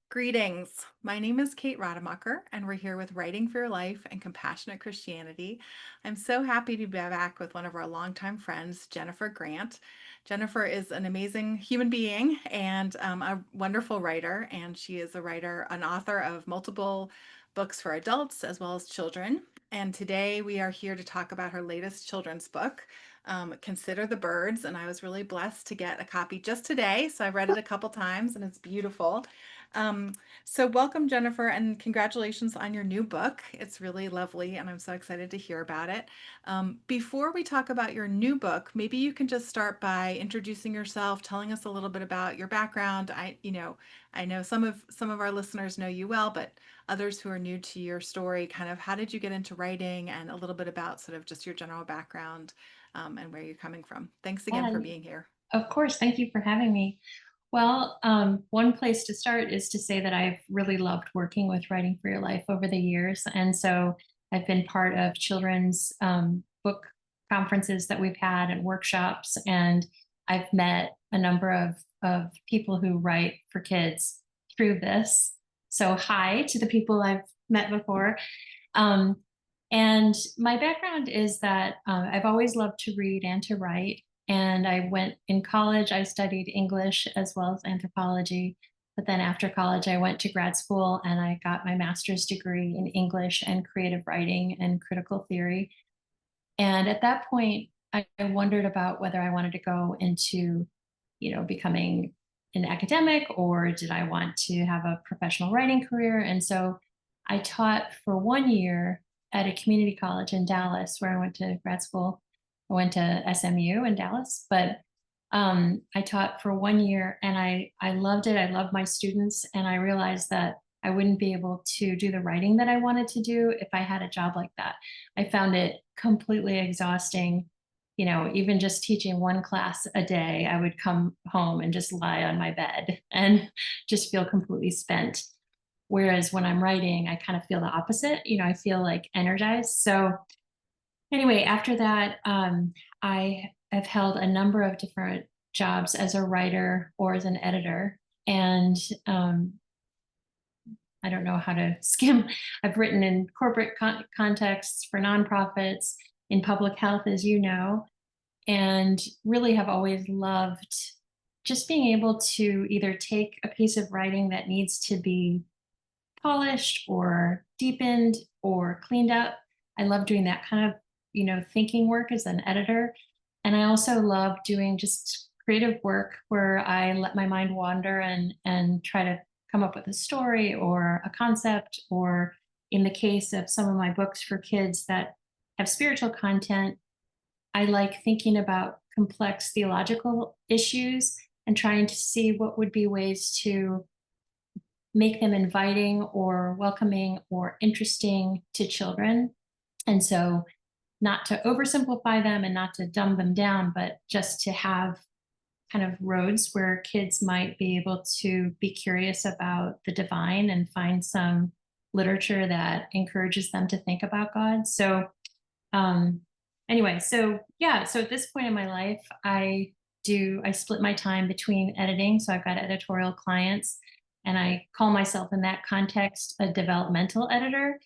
Greetings. My name is Kate Rademacher, and we're here with Writing for Your Life and Compassionate Christianity. I'm so happy to be back with one of our longtime friends, Jennifer Grant. Jennifer is an amazing human being and a wonderful writer, and she is a writer, an author of multiple books for adults as well as children. And today we are here to talk about her latest children's book, Consider the Birds. And I was really blessed to get a copy just today. So I read it a couple times and it's beautiful. Um, so welcome, Jennifer, and congratulations on your new book. It's really lovely, and I'm so excited to hear about it. Before we talk about your new book, maybe you can just start by introducing yourself, telling us a little bit about your background. I know some of our listeners know you well, but others who are new to your story, kind of how did you get into writing, and a little bit about sort of just your general background, and where you're coming from. Thanks again for And being here. of course, thank you for having me. Well, one place to start is to say that I've really loved working with Writing for Your Life over the years. And so I've been part of children's book conferences that we've had and workshops. And I've met a number of people who write for kids through this. So, hi to the people I've met before. Um, and my background is that I've always loved to read and to write. And I went in college, I studied English as well as anthropology. But then after college, I went to grad school and I got my master's degree in English and creative writing and critical theory. And at that point, I wondered about whether I wanted to go into, becoming an academic or did I want to have a professional writing career. And so I taught for 1 year at a community college in Dallas where I went to grad school. I went to SMU in Dallas, but I taught for 1 year and I loved it. I loved my students, and I realized that I wouldn't be able to do the writing that I wanted to do if I had a job like that. I found it completely exhausting. Even just teaching one class a day, I would come home and just lie on my bed and just feel completely spent. Whereas when I'm writing, I kind of feel the opposite. I feel like energized. So anyway, after that, I have held a number of different jobs as a writer or as an editor. And I don't know how to skim. I've written in corporate contexts for nonprofits, in public health, as you know, and really have always loved just being able to either take a piece of writing that needs to be polished or deepened or cleaned up. I love doing that kind of, thinking work as an editor. And I also love doing just creative work where I let my mind wander and try to come up with a story or a concept, or in the case of some of my books for kids that have spiritual content, I like thinking about complex theological issues and trying to see what would be ways to make them inviting or welcoming or interesting to children. And so, not to oversimplify them and not to dumb them down, but just to have kind of roads where kids might be able to be curious about the divine and find some literature that encourages them to think about God. So, um, anyway, so yeah, so at this point in my life, I split my time between editing. So I've got editorial clients, and I call myself in that context a developmental editor.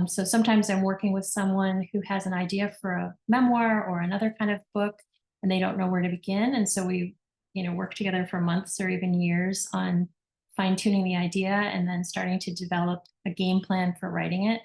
So sometimes I'm working with someone who has an idea for a memoir or another kind of book, and they don't know where to begin. And so we, work together for months or even years on fine tuning the idea and then starting to develop a game plan for writing it.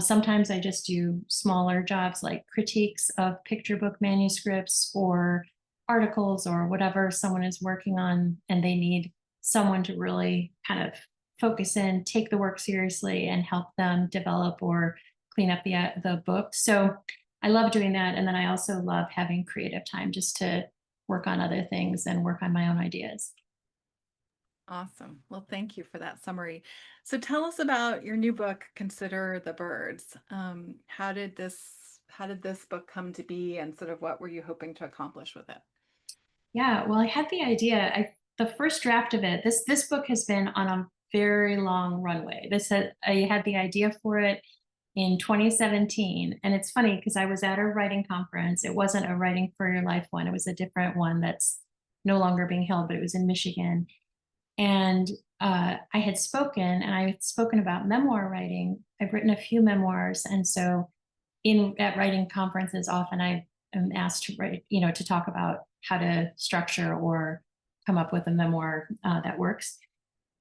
Sometimes I just do smaller jobs like critiques of picture book manuscripts or articles or whatever someone is working on, and they need someone to really kind of focus in, take the work seriously, and help them develop or clean up the book. So I love doing that, and then I also love having creative time just to work on other things and work on my own ideas. Awesome. Well, thank you for that summary. So tell us about your new book, Consider the Birds. How did this book come to be, and sort of what were you hoping to accomplish with it? Yeah, well, I had the idea. The first draft of it. This book has been on a very long runway. I had the idea for it in 2017, and it's funny because I was at a writing conference. It wasn't a Writing for Your Life one. It was a different one that's no longer being held, but it was in Michigan. And I had spoken, and I had spoken about memoir writing. I've written a few memoirs, and so in at writing conferences, often I am asked to write, to talk about how to structure or come up with a memoir that works.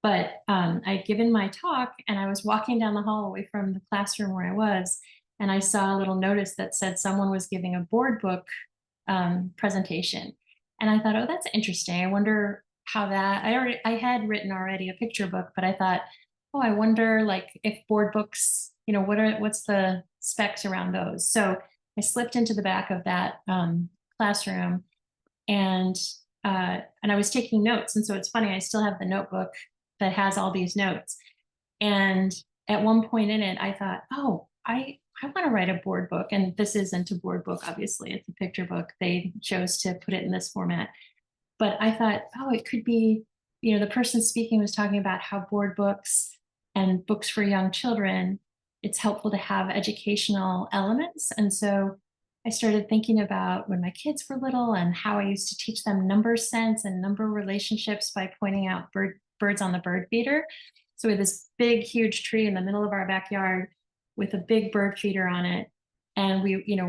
But I'd given my talk, and I was walking down the hall away from the classroom where I was, and I saw a little notice that said someone was giving a board book presentation. And I thought, oh, that's interesting. I wonder how that I had written already a picture book, but I thought, oh, I wonder like if board books, what's the specs around those? So I slipped into the back of that classroom, and and I was taking notes. And so it's funny, I still have the notebook that has all these notes. And at one point in it, I thought, oh, I want to write a board book. And this isn't a board book, obviously, it's a picture book. They chose to put it in this format. But I thought, oh, it could be, the person speaking was talking about how board books and books for young children, it's helpful to have educational elements. And so I started thinking about when my kids were little and how I used to teach them number sense and number relationships by pointing out birds on the bird feeder. So we had this big, huge tree in the middle of our backyard with a big bird feeder on it. And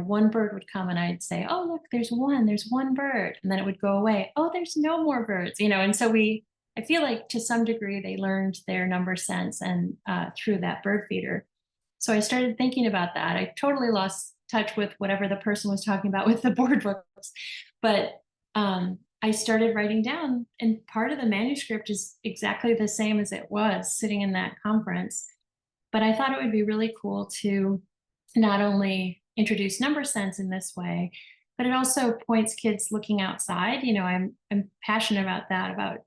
one bird would come and I'd say, oh, look, there's one bird. And then it would go away. Oh, there's no more birds, and so I feel like to some degree they learned their number sense and through that bird feeder. So I started thinking about that. I totally lost touch with whatever the person was talking about with the board books. But I started writing down, and part of the manuscript is exactly the same as it was sitting in that conference. But I thought it would be really cool to not only introduce number sense in this way, but it also points kids looking outside. I'm passionate about that, about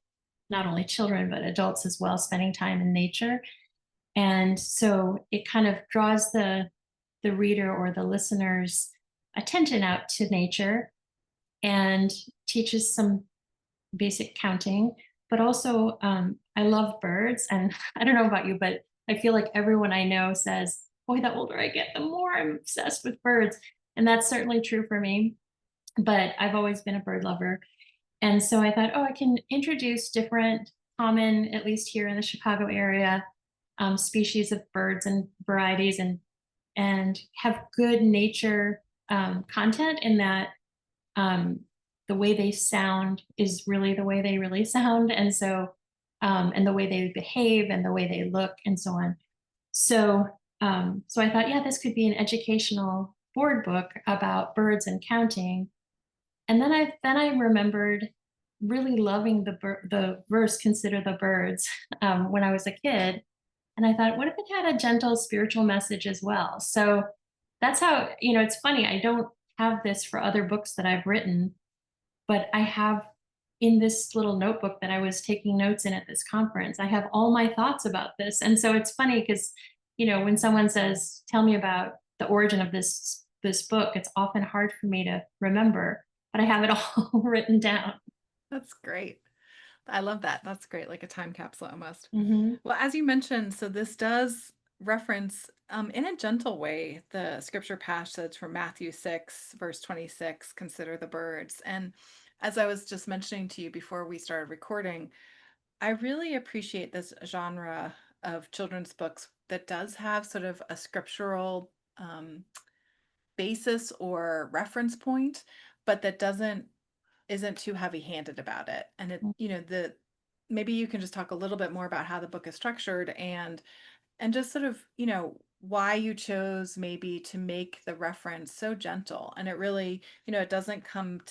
not only children, but adults as well, spending time in nature. And so it kind of draws the reader or the listener's attention out to nature and teaches some basic counting. But also, I love birds. And I don't know about you, but I feel like everyone I know says, boy, the older I get, the more I'm obsessed with birds. And that's certainly true for me. But I've always been a bird lover. And so I thought, oh, I can introduce different common, at least here in the Chicago area, species of birds and varieties, and have good nature content in that um, the way they sound is really the way they really sound. And so, and the way they behave and the way they look and so on. So, so I thought, yeah, this could be an educational board book about birds and counting. And then I remembered really loving the verse "Consider the birds" when I was a kid, and I thought, what if it had a gentle spiritual message as well? So that's how, it's funny. I don't have this for other books that I've written, but I have in this little notebook that I was taking notes in at this conference, I have all my thoughts about this. And so it's funny because, when someone says, tell me about the origin of this book, it's often hard for me to remember, but I have it all written down. That's great. I love that. That's great, like a time capsule almost. Hmm. Well, as you mentioned, so this does reference, in a gentle way, the scripture passage from Matthew 6, verse 26, consider the birds. And as I was just mentioning to you before we started recording, I really appreciate this genre of children's books that does have sort of a scriptural basis or reference point, but that doesn't isn't too heavy-handed about it. And the maybe you can just talk a little bit more about how the book is structured and just sort of, why you chose maybe to make the reference so gentle. And it really, it doesn't come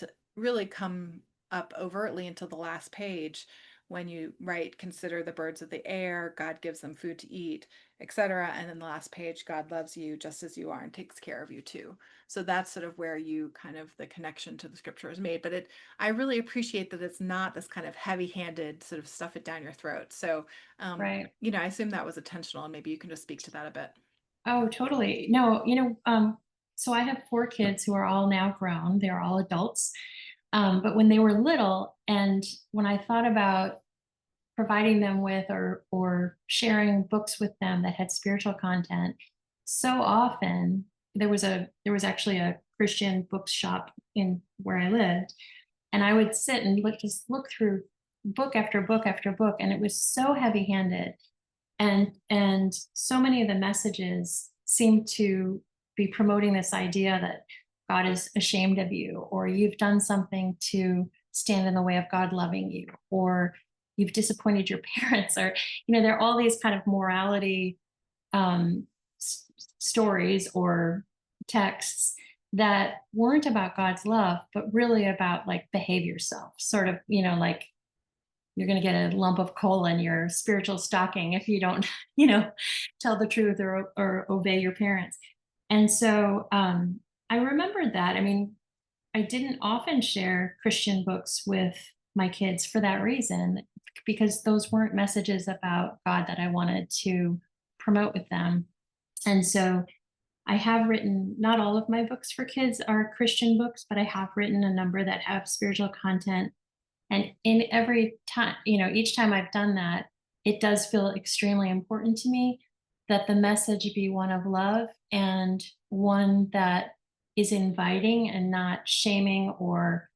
up overtly until the last page when you write, consider the birds of the air, God gives them food to eat, etc. And then the last page, God loves you just as you are and takes care of you too. So that's sort of where you kind of the connection to the scripture is made. But I really appreciate that it's not this kind of heavy-handed sort of stuff it down your throat. So Right. I assume that was intentional, and maybe you can just speak to that a bit. Oh, totally. No, so I have four kids who are all now grown. They're all adults. But when they were little, and when I thought about providing them with or sharing books with them that had spiritual content, so often there was actually a Christian bookshop in where I lived, and I would sit and just look through book after book after book, and it was so heavy-handed. And so many of the messages seem to be promoting this idea that God is ashamed of you, or you've done something to stand in the way of God loving you, or you've disappointed your parents, or, there are all these kind of morality um, stories or texts that weren't about God's love, but really about like behave yourself, sort of, like you're going to get a lump of coal in your spiritual stocking if you don't, you know, tell the truth or obey your parents. And so I remembered that. I mean, I didn't often share Christian books with my kids for that reason, because those weren't messages about God that I wanted to promote with them. And so I have written, not all of my books for kids are Christian books, but I have written a number that have spiritual content. And in every time, each time I've done that, it does feel extremely important to me that the message be one of love and one that is inviting and not shaming or,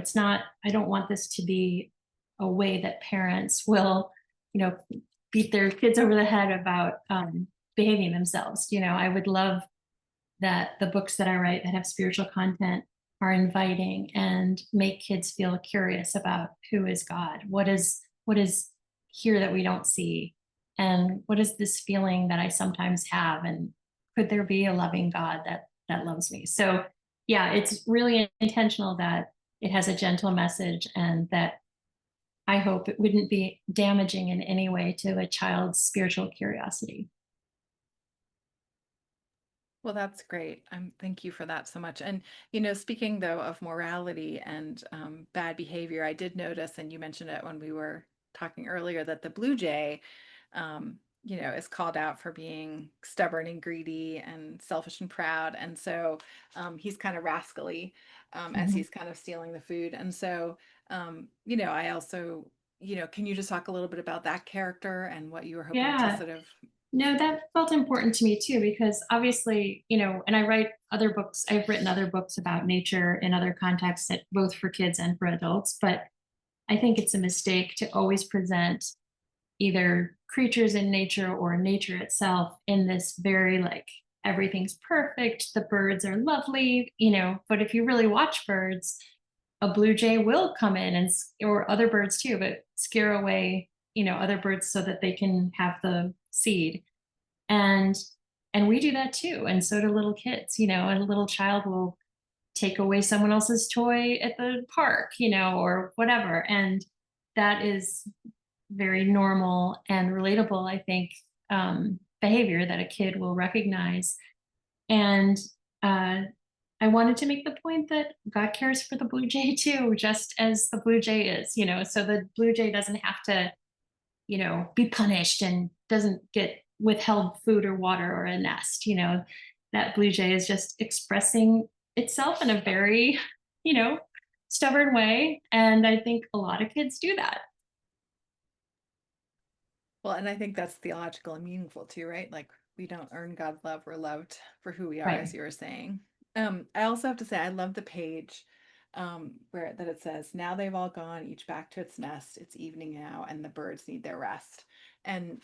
it's not, I don't want this to be a way that parents will, you know, beat their kids over the head about behaving themselves. I would love that the books that I write that have spiritual content are inviting and make kids feel curious about who is God, what is here that we don't see, and what is this feeling that I sometimes have, and could there be a loving God that loves me? So yeah, it's really intentional that it has a gentle message, and that I hope it wouldn't be damaging in any way to a child's spiritual curiosity. Well, that's great. Thank you for that so much. And, speaking though of morality and bad behavior, I did notice, and you mentioned it when we were talking earlier, that the blue jay, is called out for being stubborn and greedy and selfish and proud. And so he's kind of rascally as Mhm. he's kind of stealing the food. And so, I also, can you just talk a little bit about that character and what you were hoping to Yeah. sort of. No, that felt important to me too, because obviously, and I write other books, I've written other books about nature in other contexts, that both for kids and for adults. But I think it's a mistake to always present either creatures in nature or nature itself in this very like everything's perfect, the birds are lovely, but if you really watch birds, a blue jay will come in or other birds too, but scare away, other birds so that they can have the seed. And we do that too, and so do little kids. A little child will take away someone else's toy at the park, or whatever, and that is very normal and relatable, I think, behavior that a kid will recognize. And uh, I wanted to make the point that God cares for the blue jay too, just as the blue jay is, so the blue jay doesn't have to, be punished and doesn't get withheld food or water or a nest. That blue jay is just expressing itself in a very, you know, stubborn way. And I think a lot of kids do that. Well, and I think that's theological and meaningful too, right? Like we don't earn God's love, we're loved for who we are, as Right. you were saying. I also have to say I love the page where that it says, now they've all gone, each back to its nest. It's evening now, and the birds need their rest. And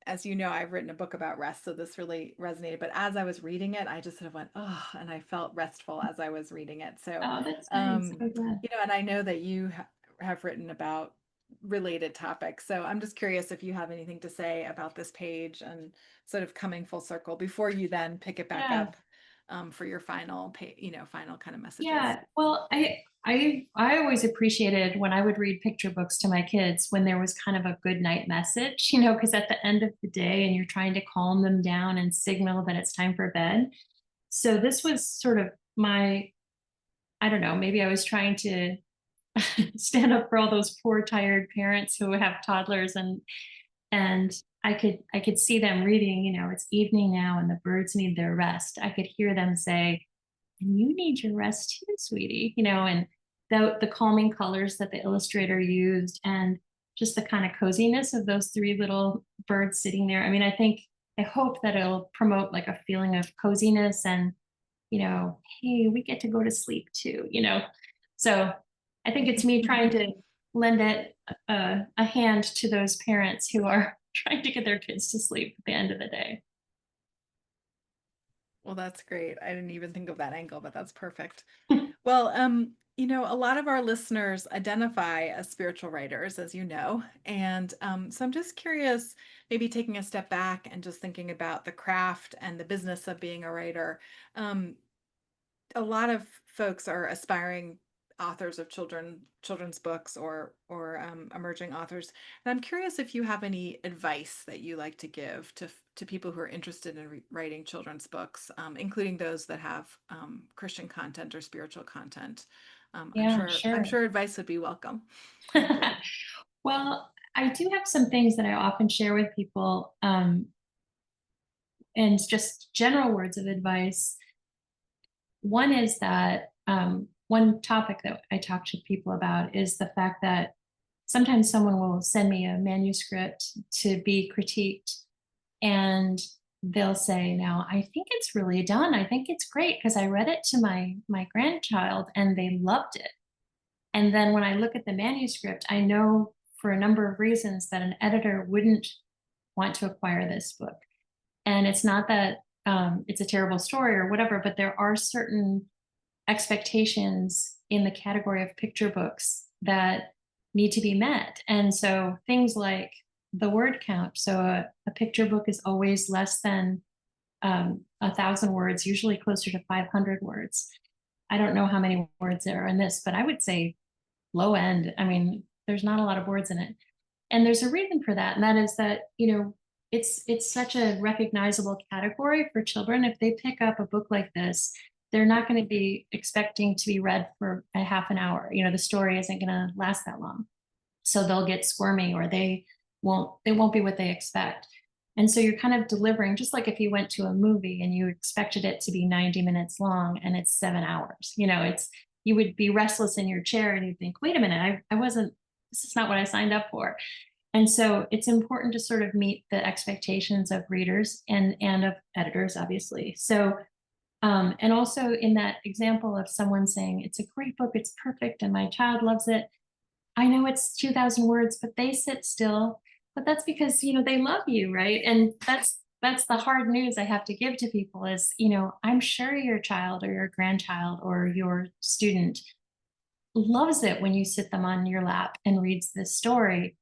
as you know, I've written a book about rest, so this really resonated. But as I was reading it, I just sort of went, oh, and I felt restful as I was reading it. So, Oh, that's nice. I'm glad. and I know that you have written about related topics. So I'm just curious if you have anything to say about this page and sort of coming full circle before you then pick it back Yeah. up for your final kind of messages. Yeah. Well, I always appreciated when I would read picture books to my kids when there was kind of a good night message, because at the end of the day and you're trying to calm them down and signal that it's time for bed. So this was sort of my, I don't know, maybe I was trying to stand up for all those poor tired parents who have toddlers, and I could see them reading, it's evening now and the birds need their rest. I could hear them say, and you need your rest too, sweetie, and the calming colors that the illustrator used, and just the kind of coziness of those three little birds sitting there. I mean, I hope that it'll promote like a feeling of coziness and, hey, we get to go to sleep too. So I think it's me trying to lend a hand to those parents who are trying to get their kids to sleep at the end of the day. Well, that's great. I didn't even think of that angle, but that's perfect. Well, a lot of our listeners identify as spiritual writers, as you know. And so I'm just curious, maybe taking a step back and just thinking about the craft and the business of being a writer. Um, a lot of folks are aspiring authors of children's books or emerging authors, and I'm curious if you have any advice that you like to give to people who are interested in writing children's books, including those that have Christian content or spiritual content. I'm Yeah, I'm sure. sure advice would be welcome. Thank you. Well, I do have some things that I often share with people, and just general words of advice. One is that one topic that I talk to people about is the fact that sometimes someone will send me a manuscript to be critiqued, and they'll say, "Now, I think it's really done. I think it's great because I read it to my grandchild and they loved it." And then when I look at the manuscript, I know for a number of reasons that an editor wouldn't want to acquire this book. And it's not that it's a terrible story or whatever, but there are certain expectations in the category of picture books that need to be met. And so things like the word count. So a picture book is always less than 1,000 words, usually closer to 500 words. I don't know how many words there are in this, but I would say low end. I mean, there's not a lot of words in it. And there's a reason for that. And that is that, it's such a recognizable category for children. If they pick up a book like this, they're not going to be expecting to be read for a half an hour. The story isn't going to last that long. So they'll get squirmy or they won't be what they expect. And so you're kind of delivering, just like if you went to a movie and you expected it to be 90 minutes long and it's 7 hours. You would be restless in your chair and you'd think, wait a minute, I wasn't, this is not what I signed up for. And so it's important to sort of meet the expectations of readers and of editors, obviously. So and also in that example of someone saying, it's a great book, it's perfect, and my child loves it. I know it's 2,000 words, but they sit still. But that's because, they love you, right? And that's the hard news I have to give to people is, I'm sure your child or your grandchild or your student loves it when you sit them on your lap and reads this story.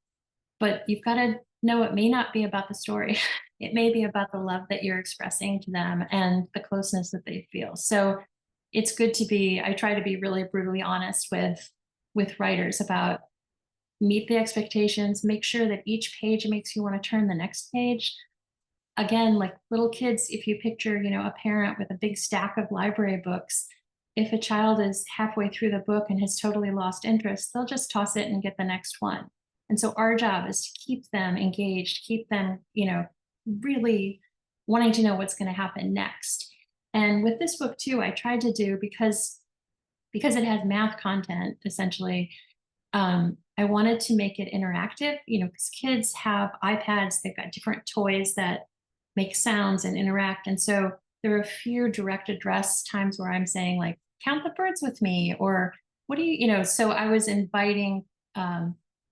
But you've got to know it may not be about the story. It may be about the love that you're expressing to them and the closeness that they feel. So it's good to be, I try to be really brutally honest with writers about meet the expectations, make sure that each page makes you want to turn the next page. Again, like little kids, if you picture, a parent with a big stack of library books, if a child is halfway through the book and has totally lost interest, they'll just toss it and get the next one. And so our job is to keep them engaged, keep them, really wanting to know what's going to happen next. And with this book too, I tried to do because it has math content essentially. I wanted to make it interactive, because kids have iPads, they've got different toys that make sounds and interact. And so there are a few direct address times where I'm saying, like, count the birds with me, or what do so I was inviting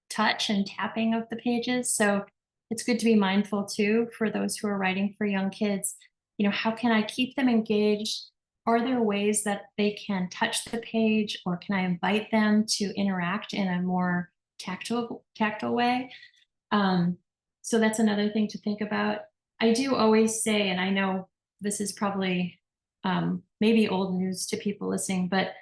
touch and tapping of the pages. So it's good to be mindful too for those who are writing for young kids. How can I keep them engaged? Are there ways that they can touch the page, or can I invite them to interact in a more tactile way? So that's another thing to think about. I do always say, and I know this is probably maybe old news to people listening, but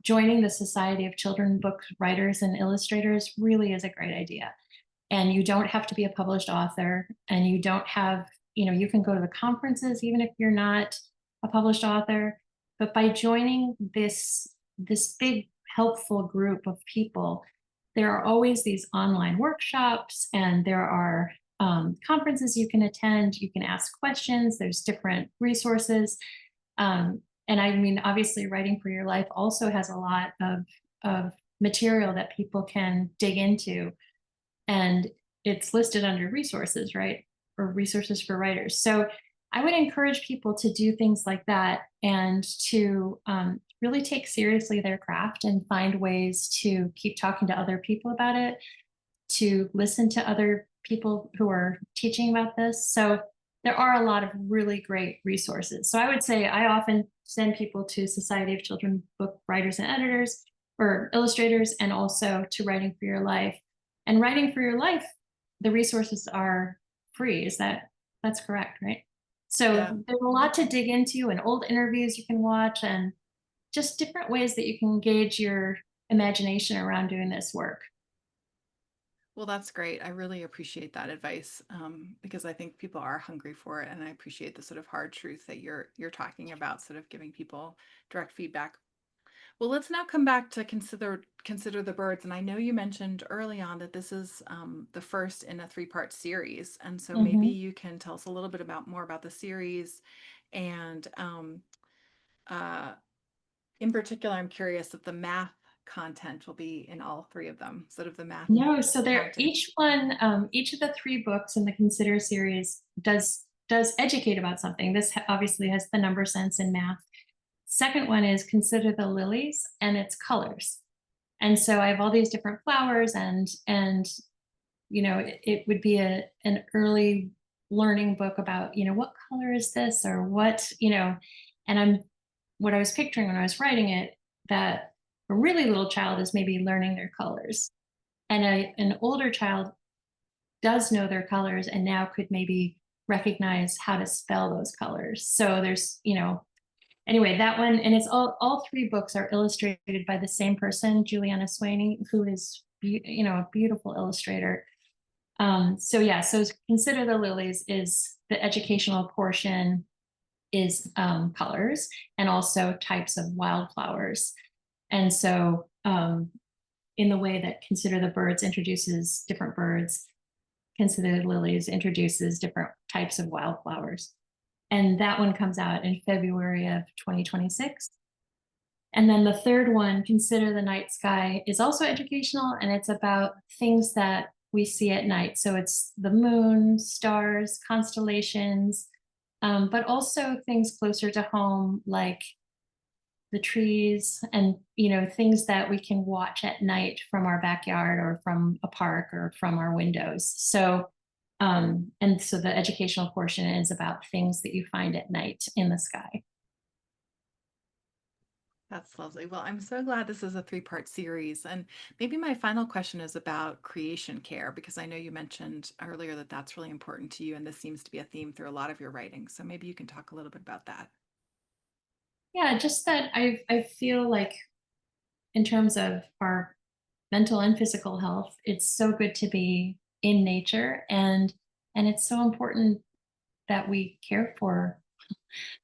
joining the Society of Children Book Writers and Illustrators really is a great idea. And you don't have to be a published author, and you don't have, you can go to the conferences even if you're not a published author. But by joining this big helpful group of people, there are always these online workshops, and there are conferences you can attend. You can ask questions. There's different resources. And I mean, obviously, Writing for Your Life also has a lot of material that people can dig into. And it's listed under resources, right? Or resources for writers. So I would encourage people to do things like that and to really take seriously their craft and find ways to keep talking to other people about it, to listen to other people who are teaching about this. So there are a lot of really great resources. So I would say I often send people to Society of Children's Book Writers and Editors or illustrators, and also to Writing for Your Life. And Writing for Your Life, the resources are free. That's correct, right? So Yeah. there's a lot to dig into, and old interviews you can watch, and just different ways that you can engage your imagination around doing this work. Well, that's great. I really appreciate that advice, because I think people are hungry for it, and I appreciate the sort of hard truth that you're talking about, sort of giving people direct feedback. Well, let's now come back to consider the birds. And I know you mentioned early on that this is the first in a three-part series, and so maybe Mhm. you can tell us a little bit about more about the series, and uh, in particular, I'm curious if the math content will be in all three of them, sort of the math and No, so they're counting. each of the 3 books in the Consider series does educate about something. This obviously has the number sense in math. Second one is Consider the Lilies, and it's colors. And so I have all these different flowers, and it would be an early learning book about, what color is this, or and what I was picturing when I was writing it, that a really little child is maybe learning their colors, and an older child does know their colors and now could maybe recognize how to spell those colors. So there's, anyway, that one, and it's all 3 books are illustrated by the same person, Juliana Swaney, who is a beautiful illustrator. So yeah, so Consider the Lilies is the educational portion, is colors, and also types of wildflowers. And so in the way that Consider the Birds introduces different birds, Consider the Lilies introduces different types of wildflowers. And that one comes out in February of 2026. And then the third one, Consider the Night Sky, is also educational, and it's about things that we see at night. So it's the moon, stars, constellations, but also things closer to home, like the trees, and things that we can watch at night from our backyard or from a park or from our windows. So and so the educational portion is about things that you find at night in the sky. That's lovely. Well, I'm so glad this is a three-part series. And maybe my final question is about creation care, because I know you mentioned earlier that that's really important to you, and this seems to be a theme through a lot of your writing. So maybe you can talk a little bit about that. Yeah, just that I feel like, in terms of our mental and physical health, it's so good to be in nature, and it's so important that we care for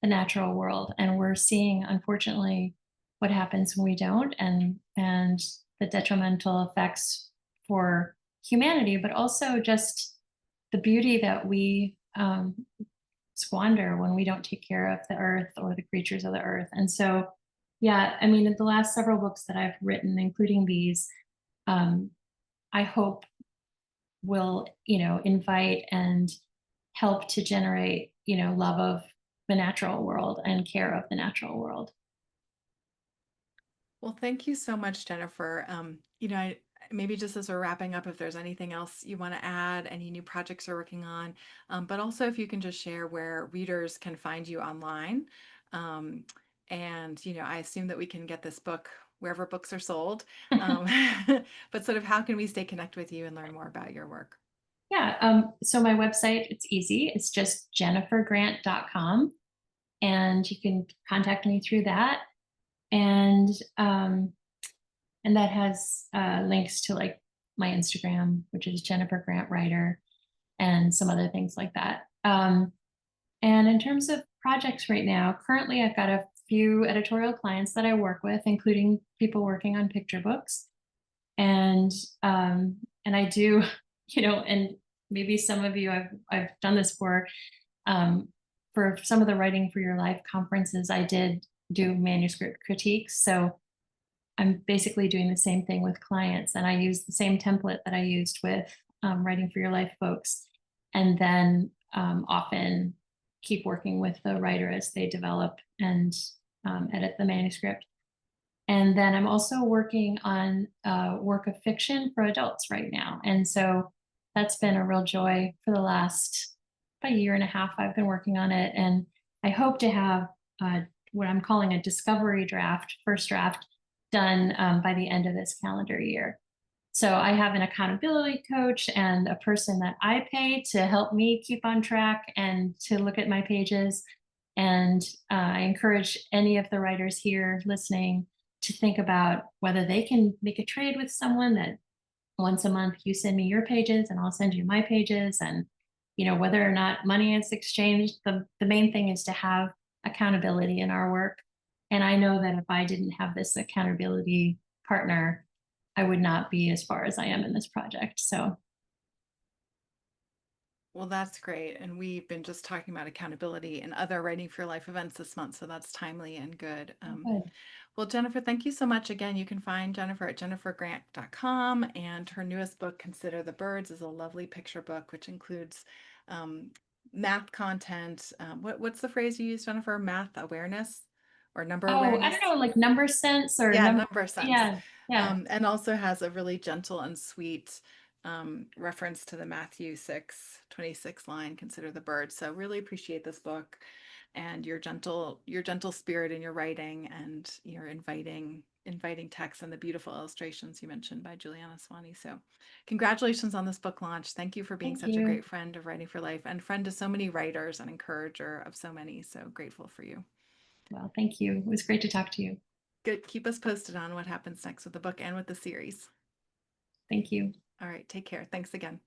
the natural world. And we're seeing, unfortunately, what happens when we don't, and the detrimental effects for humanity, but also just the beauty that we squander when we don't take care of the earth or the creatures of the earth. And so, yeah, I mean, in the last several books that I've written, including these, um, I hope will, invite and help to generate, love of the natural world and care of the natural world. Well, thank you so much, Jennifer. Maybe just as we're wrapping up, if there's anything else you want to add, any new projects you're working on, but also if you can just share where readers can find you online. Um, and, I assume that we can get this book wherever books are sold. Um, but sort of how can we stay connected with you and learn more about your work? Yeah. So my website, it's easy. It's just jennifergrant.com. And you can contact me through that. And and that has links to, like, my Instagram, which is Jennifer Grant Writer, and some other things like that. And in terms of projects right now, currently I've got a few editorial clients that I work with, including people working on picture books. And and I do, and maybe some of you I've done this um, for some of the Writing for Your Life conferences. I did do manuscript critiques, so I'm basically doing the same thing with clients, and I use the same template that I used with Writing for Your Life folks, and then often keep working with the writer as they develop and edit the manuscript. And then I'm also working on a work of fiction for adults right now. And so that's been a real joy for the last about a year and a half. I've been working on it. And I hope to have what I'm calling a discovery draft, first draft, done by the end of this calendar year. So I have an accountability coach and a person that I pay to help me keep on track and to look at my pages. And I encourage any of the writers here listening to think about whether they can make a trade with someone that once a month you send me your pages and I'll send you my pages. And, whether or not money is exchanged, the main thing is to have accountability in our work. And I know that if I didn't have this accountability partner, I would not be as far as I am in this project. So Well, that's great. And we've been just talking about accountability and other Writing for Your Life events this month. So that's timely and good. good. Well, Jennifer, thank you so much. Again, you can find Jennifer at jennifergrant.com, and her newest book, Consider the Birds, is a lovely picture book, which includes math content. What's the phrase you use, Jennifer? Math awareness or number Oh, I awareness? don't know, like number sense or Yeah, number. number sense. Yeah, yeah. And also has a really gentle and sweet reference to the Matthew 6:26 line, consider the birds. So really appreciate this book and your gentle spirit in your writing and your inviting text and the beautiful illustrations you mentioned by Juliana Swanee. So congratulations on this book launch. Thank you for being Thank such a you. great friend of Writing for Life and friend to so many writers and encourager of so many. So grateful for you. Well, thank you. It was great to talk to you. Good. Keep us posted on what happens next with the book and with the series. Thank you. All right. Take care. Thanks again.